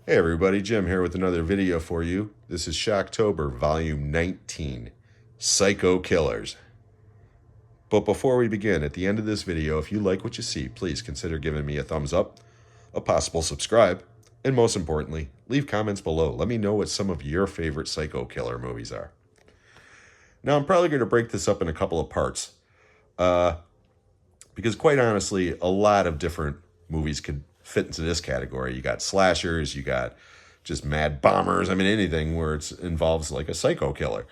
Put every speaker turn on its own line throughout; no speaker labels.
Hey everybody, Jim here with another video for you. This is Shocktober, Volume 19, Psycho Killers. But before we begin, at the end of this video, if you like what you see, please consider giving me a thumbs up, a possible subscribe, and most importantly, leave comments below. Let me know what some of your favorite Psycho Killer movies are. Now, I'm probably going to break this up in a couple of parts, because quite honestly, a lot of different movies could fit into this category. You got slashers, you got just mad bombers. I mean, anything where it involves like a psycho killer.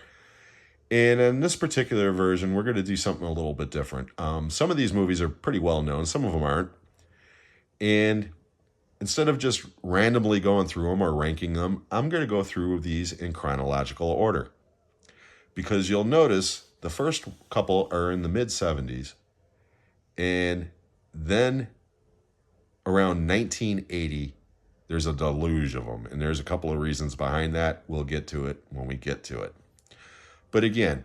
And in this particular version, we're going to do something a little bit different. Some of these movies are pretty well known. Some of them aren't. And instead of just randomly going through them or ranking them, I'm going to go through these in chronological order. Because you'll notice the first couple are in the mid-70s. And then around 1980, there's a deluge of them. And there's a couple of reasons behind that. We'll get to it when we get to it. But again,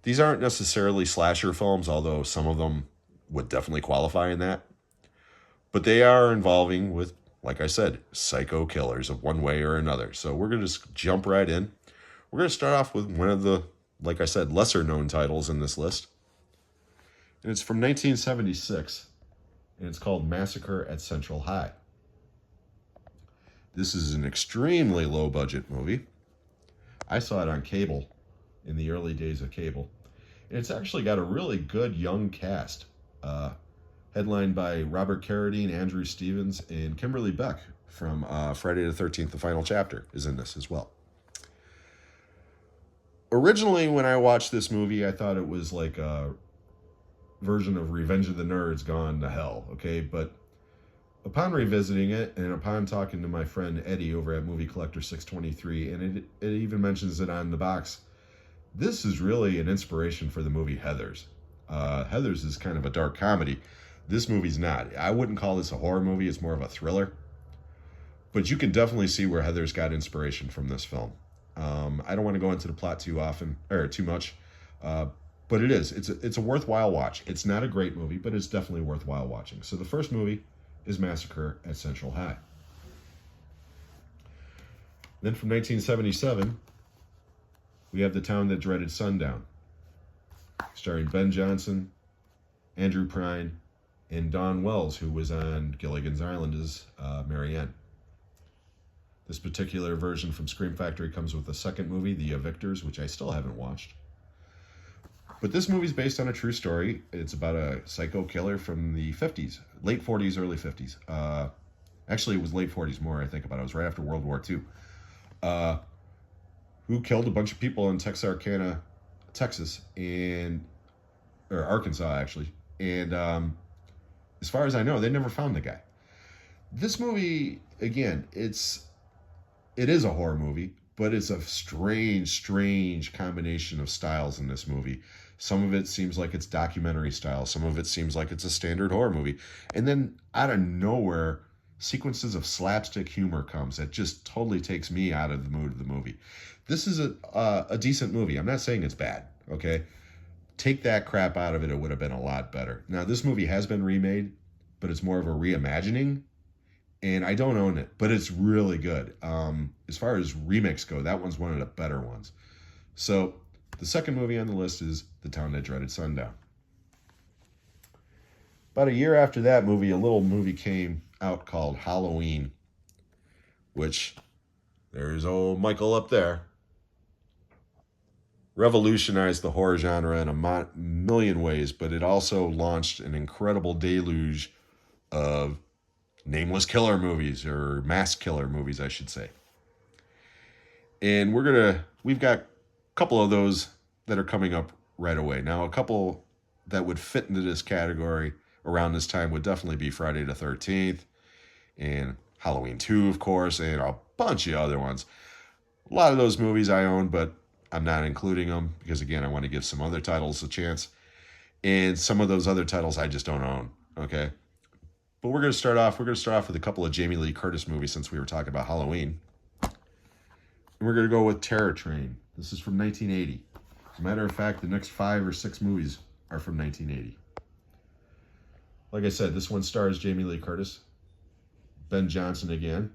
these aren't necessarily slasher films, although some of them would definitely qualify in that. But they are involving with, like I said, psycho killers of one way or another. So we're going to just jump right in. We're going to start off with one of the, like I said, lesser known titles in this list. And it's from 1976. And it's called Massacre at Central High. This is an extremely low-budget movie. I saw it on cable in the early days of cable. And it's actually got a really good young cast, headlined by Robert Carradine, Andrew Stevens, and Kimberly Beck from Friday the 13th, The Final Chapter, is in this as well. Originally, when I watched this movie, I thought it was like a version of Revenge of the Nerds gone to hell, okay? But upon revisiting it, and upon talking to my friend Eddie over at Movie Collector 623, and it even mentions it on the box, this is really an inspiration for the movie Heathers. Heathers is kind of a dark comedy. This movie's not. I wouldn't call this a horror movie. It's more of a thriller. But you can definitely see where Heathers got inspiration from this film. I don't want to go into the plot too much. But it is. It's a worthwhile watch. It's not a great movie, but it's definitely worthwhile watching. So the first movie is Massacre at Central High. Then from 1977, we have The Town That Dreaded Sundown, starring Ben Johnson, Andrew Prine, and Dawn Wells, who was on Gilligan's Island as Marianne. This particular version from Scream Factory comes with a second movie, The Evictors, which I still haven't watched. But this movie's based on a true story. It's about a psycho killer from the 50s, late 40s, early 50s. Actually, it was late 40s more, I think about it. It was right after World War II. Who killed a bunch of people in Texarkana, Texas, or Arkansas, actually. And as far as I know, they never found the guy. This movie, again, it is a horror movie, but it's a strange combination of styles in this movie. Some of it seems like it's documentary style. Some of it seems like it's a standard horror movie. And then out of nowhere, sequences of slapstick humor comes that just totally takes me out of the mood of the movie. This is a decent movie. I'm not saying it's bad, okay? Take that crap out of it, it would have been a lot better. Now, this movie has been remade, but it's more of a reimagining. And I don't own it, but it's really good. As far as remakes go, that one's one of the better ones. So the second movie on the list is The Town That Dreaded Sundown. About a year after that movie, a little movie came out called Halloween, which, there's old Michael up there, revolutionized the horror genre in a million ways, but it also launched an incredible deluge of nameless killer movies, or mass killer movies, I should say. And we've got a couple of those that are coming up right away. Now, a couple that would fit into this category around this time would definitely be Friday the 13th, and Halloween 2, of course, and a bunch of other ones. A lot of those movies I own, but I'm not including them because, again, I want to give some other titles a chance. And some of those other titles I just don't own, okay? But we're going to start off with a couple of Jamie Lee Curtis movies since we were talking about Halloween. And we're going to go with Terror Train. This is from 1980. As a matter of fact, the next 5 or 6 movies are from 1980. Like I said, this one stars Jamie Lee Curtis, Ben Johnson again,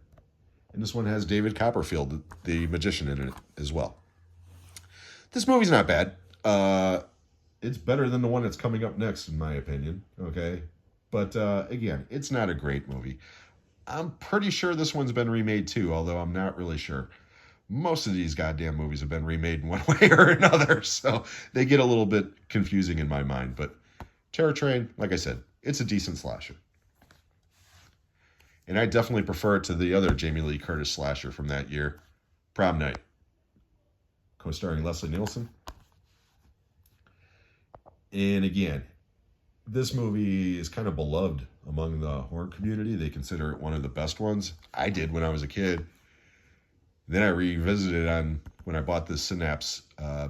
And this one has David Copperfield, the magician, in it as well. This movie's not bad. It's better than the one that's coming up next, in my opinion. Okay. But again, it's not a great movie. I'm pretty sure this one's been remade too, although I'm not really sure. Most of these goddamn movies have been remade in one way or another, so they get a little bit confusing in my mind. But Terror Train, like I said, it's a decent slasher. And I definitely prefer it to the other Jamie Lee Curtis slasher from that year, Prom Night, co-starring Leslie Nielsen. And again, this movie is kind of beloved among the horror community. They consider it one of the best ones. I did when I was a kid. Then I revisited on when I bought this Synapse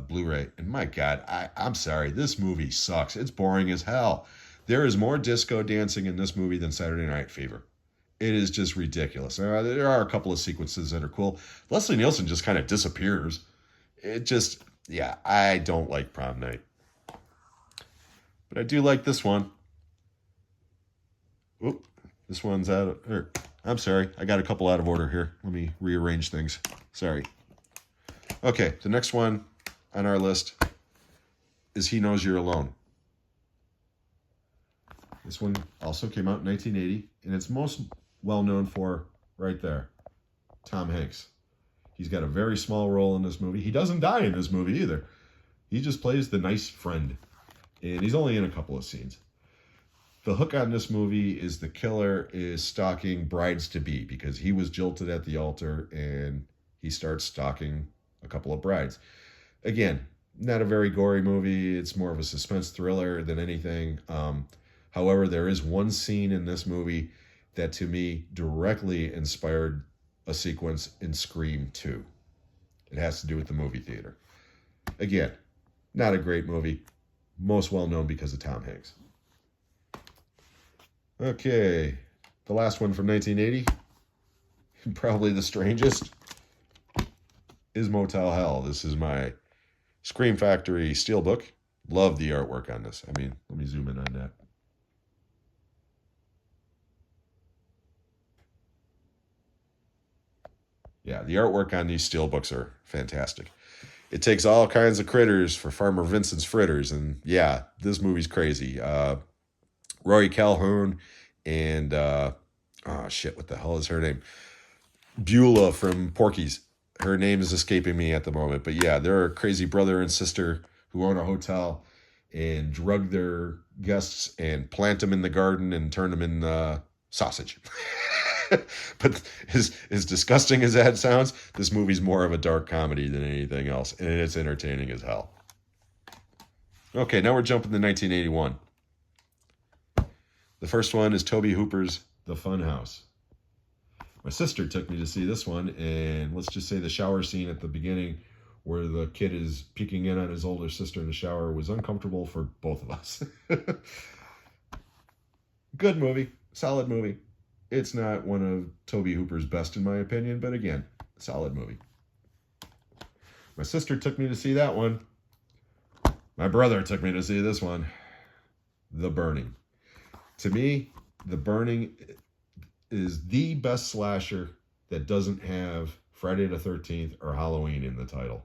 Blu-ray. And my God, I'm sorry, this movie sucks. It's boring as hell. There is more disco dancing in this movie than Saturday Night Fever. It is just ridiculous. There are a couple of sequences that are cool. Leslie Nielsen just kind of disappears. It just, yeah, I don't like Prom Night. But I do like this one. Oop, this one's out of, I'm sorry, I got a couple out of order here. Let me rearrange things. Sorry. Okay, the next one on our list is He Knows You're Alone. This one also came out in 1980, and it's most well known for, right there, Tom Hanks. He's got a very small role in this movie. He doesn't die in this movie either. He just plays the nice friend, and he's only in a couple of scenes. The hook on this movie is the killer is stalking brides-to-be because he was jilted at the altar, and he starts stalking a couple of brides. Again, not a very gory movie. It's more of a suspense thriller than anything. However, there is one scene in this movie that to me directly inspired a sequence in Scream 2. It has to do with the movie theater. Again, not a great movie. Most well known because of Tom Hanks. Okay, the last one from 1980, probably the strangest, is Motel Hell. This is my Scream Factory Steelbook. Love the artwork on this. I mean, let me zoom in on that. Yeah, the artwork on these steelbooks are fantastic. It takes all kinds of critters for Farmer Vincent's fritters, and yeah, this movie's crazy. Rory Calhoun and oh shit, what the hell is her name? Beulah from Porky's. Her name is escaping me at the moment, but yeah, they're a crazy brother and sister who own a hotel and drug their guests and plant them in the garden and turn them in sausage. But as disgusting as that sounds, this movie's more of a dark comedy than anything else, and it's entertaining as hell. Okay, now we're jumping to 1981. The first one is Tobe Hooper's The Fun House. My sister took me to see this one, and let's just say the shower scene at the beginning where the kid is peeking in on his older sister in the shower was uncomfortable for both of us. Good movie, solid movie. It's not one of Tobe Hooper's best in my opinion, but again, solid movie. My sister took me to see that one. My brother took me to see this one, The Burning. To me, The Burning is the best slasher that doesn't have Friday the 13th or Halloween in the title,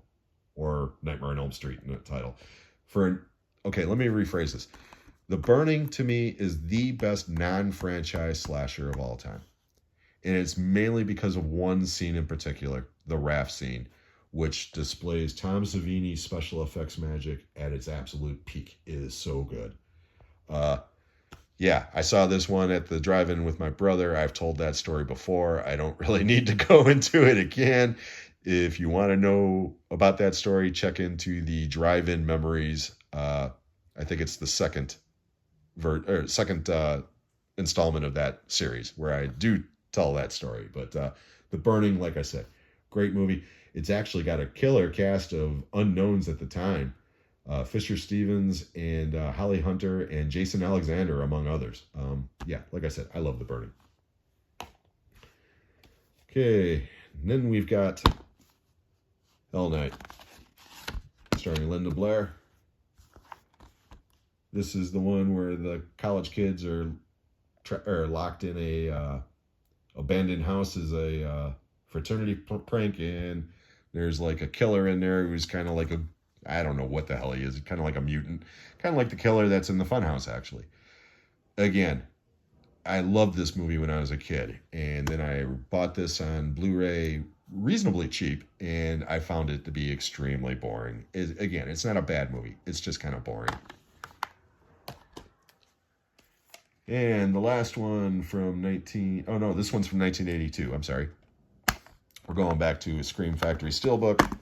or Nightmare on Elm Street in the title. Okay, let me rephrase this. The Burning, to me, is the best non-franchise slasher of all time. And it's mainly because of one scene in particular, the raft scene, which displays Tom Savini's special effects magic at its absolute peak. It is so good. Yeah, I saw this one at the drive-in with my brother. I've told that story before. I don't really need to go into it again. If you want to know about that story, check into the drive-in memories. I think it's the second installment of that series where I do tell that story. But The Burning, like I said, great movie. It's actually got a killer cast of unknowns at the time. Fisher Stevens and Holly Hunter and Jason Alexander, among others. Yeah, like I said, I love The Burning. Okay, and then we've got Hell Night, starring Linda Blair. This is the one where the college kids are locked in a abandoned house as a fraternity prank, and there's like a killer in there who's kind of like a, I don't know what the hell he is, kind of like a mutant, kind of like the killer that's in the Funhouse, actually. Again, I loved this movie when I was a kid, and then I bought this on Blu-ray reasonably cheap, and I found it to be extremely boring. Again, it's not a bad movie. It's just kind of boring. And the last one from this one's from 1982. I'm sorry. We're going back to Scream Factory Steelbook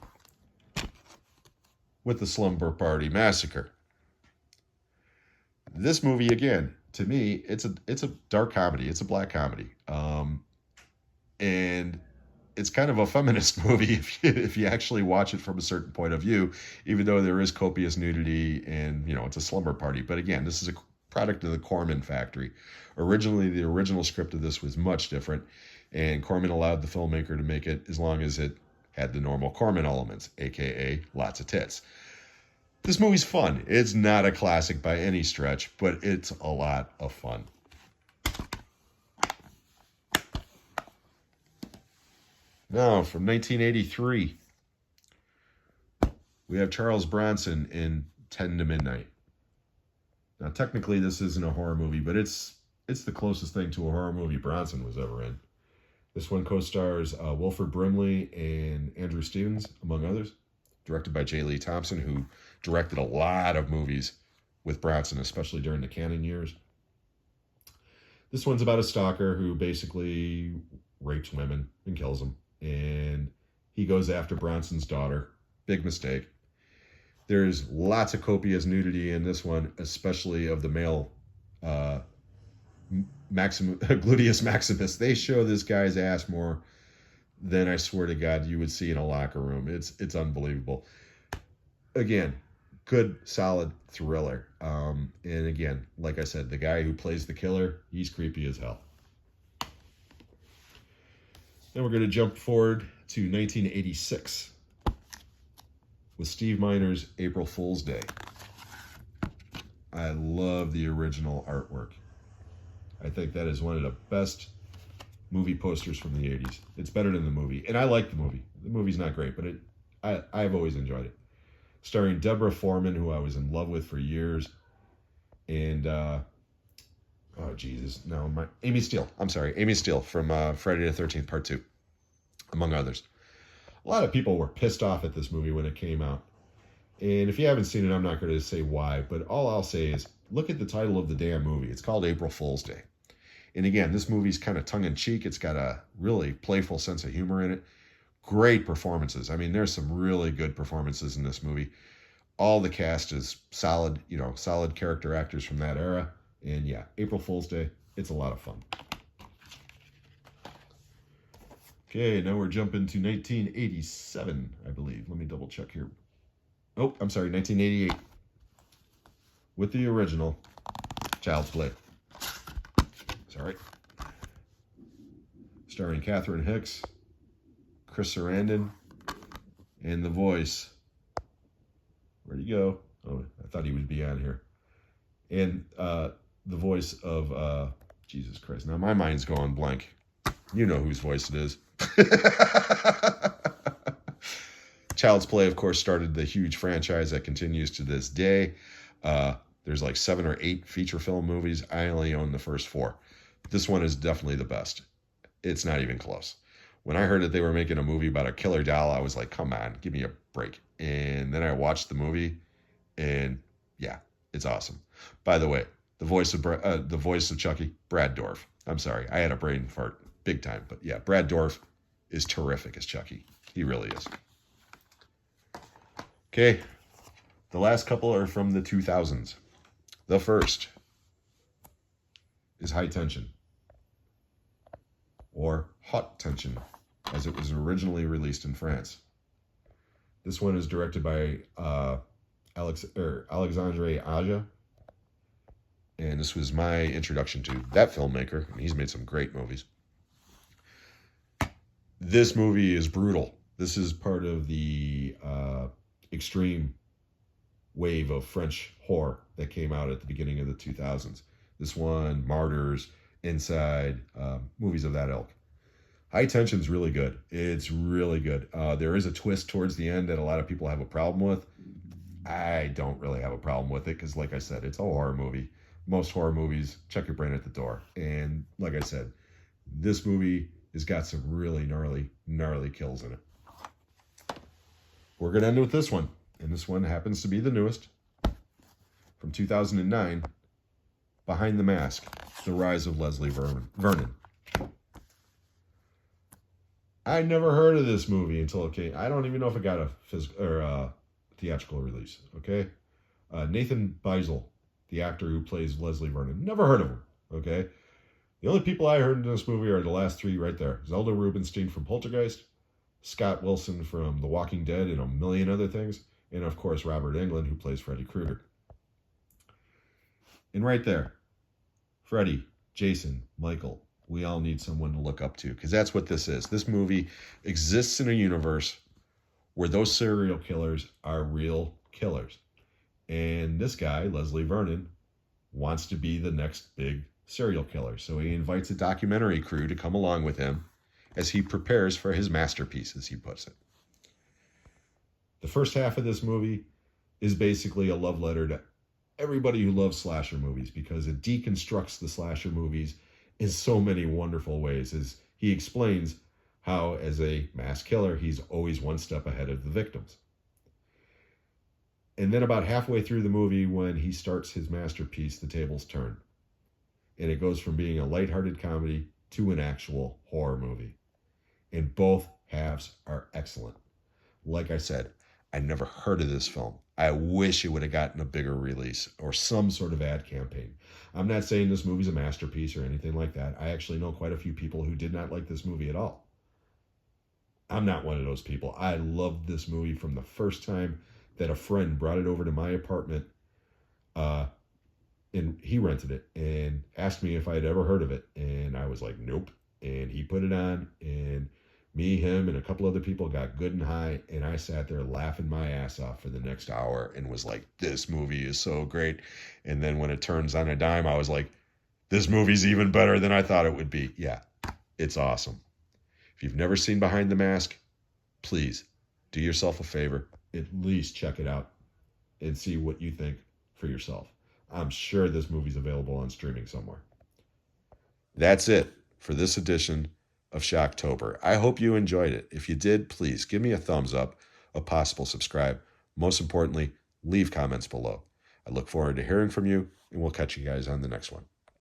with the Slumber Party Massacre. This movie, again, to me, it's a dark comedy. It's a black comedy. And it's kind of a feminist movie if you actually watch it from a certain point of view, even though there is copious nudity and, it's a slumber party. But again, this is a product of the Corman factory. Originally, the original script of this was much different, and Corman allowed the filmmaker to make it as long as it had the normal Corman elements, aka lots of tits. This movie's fun. It's not a classic by any stretch, but it's a lot of fun. Now, from 1983, we have Charles Bronson in 10 to Midnight. Now, technically, this isn't a horror movie, but it's the closest thing to a horror movie Bronson was ever in. This one co-stars Wilford Brimley and Andrew Stevens, among others. Directed by J. Lee Thompson, who directed a lot of movies with Bronson, especially during the Cannon years. This one's about a stalker who basically rapes women and kills them. And he goes after Bronson's daughter. Big mistake. There's lots of copious nudity in this one, especially of the male gluteus maximus. They show this guy's ass more than I swear to God you would see in a locker room. It's unbelievable. Again, good, solid thriller. And again, like I said, the guy who plays the killer, he's creepy as hell. Then we're going to jump forward to 1986 with Steve Miner's April Fool's Day. I love the original artwork. I think that is one of the best movie posters from the 80s. It's better than the movie. And I like the movie. The movie's not great, but I've always enjoyed it. Starring Deborah Foreman, who I was in love with for years. And, Amy Steele. I'm sorry. Amy Steele from Friday the 13th Part 2, among others. A lot of people were pissed off at this movie when it came out. And if you haven't seen it, I'm not going to say why. But all I'll say is, look at the title of the damn movie. It's called April Fool's Day. And again, this movie's kind of tongue-in-cheek. It's got a really playful sense of humor in it. Great performances. I mean, there's some really good performances in this movie. All the cast is solid, solid character actors from that era. And yeah, April Fool's Day, it's a lot of fun. Okay, now we're jumping to 1987, I believe. Let me double check here. Oh, I'm sorry, 1988. With the original Child's Play. Sorry. Starring Catherine Hicks, Chris Sarandon, and the voice. Where'd he go? Oh, I thought he would be on here. And the voice of, Jesus Christ. Now my mind's going blank. You know whose voice it is. Child's Play, of course, started the huge franchise that continues to this day. There's like 7 or 8 feature film movies. I only own the first 4. This one is definitely the best. It's not even close. When I heard that they were making a movie about a killer doll, I was like, come on, give me a break. And then I watched the movie, and yeah, it's awesome. By the way, the voice of Chucky, Brad Dourif. I'm sorry, I had a brain fart big time. But yeah, Brad Dourif is terrific as Chucky. He really is. Okay, the last couple are from the 2000s. The first is High Tension, or Haute Tension, as it was originally released in France. This one is directed by Alexandre Aja, and this was my introduction to that filmmaker, and he's made some great movies. This movie is brutal. This is part of the extreme wave of French horror that came out at the beginning of the 2000s. This one, Martyrs, Inside, movies of that ilk. High Tension's really good. It's really good. There is a twist towards the end that a lot of people have a problem with. I don't really have a problem with it because, like I said, it's a horror movie. Most horror movies check your brain at the door. And like I said, this movie has got some really gnarly kills in it. We're going to end with this one. And this one happens to be the newest from 2009, Behind the Mask, The Rise of Leslie Vernon. I never heard of this movie until it came. I don't even know if it got a theatrical release. Okay, Nathan Beisel, the actor who plays Leslie Vernon, never heard of him. Okay, the only people I heard in this movie are the last three right there: Zelda Rubinstein from Poltergeist, Scott Wilson from The Walking Dead, and a million other things, and of course Robert Englund, who plays Freddy Krueger. And right there, Freddy, Jason, Michael, we all need someone to look up to, because that's what this is. This movie exists in a universe where those serial killers are real killers. And this guy, Leslie Vernon, wants to be the next big serial killer. So he invites a documentary crew to come along with him as he prepares for his masterpiece, as he puts it. The first half of this movie is basically a love letter to everybody who loves slasher movies, because it deconstructs the slasher movies in so many wonderful ways, as he explains how, as a mass killer, he's always one step ahead of the victims. And then about halfway through the movie, when he starts his masterpiece, the tables turn. And it goes from being a lighthearted comedy to an actual horror movie. And both halves are excellent. Like I said, I never heard of this film. I wish it would have gotten a bigger release or some sort of ad campaign. I'm not saying this movie's a masterpiece or anything like that. I actually know quite a few people who did not like this movie at all. I'm not one of those people. I loved this movie from the first time that a friend brought it over to my apartment, and he rented it and asked me if I had ever heard of it. And I was like, nope. And he put it on, and me, him, and a couple other people got good and high, and I sat there laughing my ass off for the next hour and was like, this movie is so great. And then when it turns on a dime, I was like, this movie's even better than I thought it would be. Yeah, it's awesome. If you've never seen Behind the Mask, please do yourself a favor. At least check it out and see what you think for yourself. I'm sure this movie's available on streaming somewhere. That's it for this edition of Shocktober. I hope you enjoyed it. If you did, please give me a thumbs up, a possible subscribe. Most importantly, leave comments below. I look forward to hearing from you, and we'll catch you guys on the next one.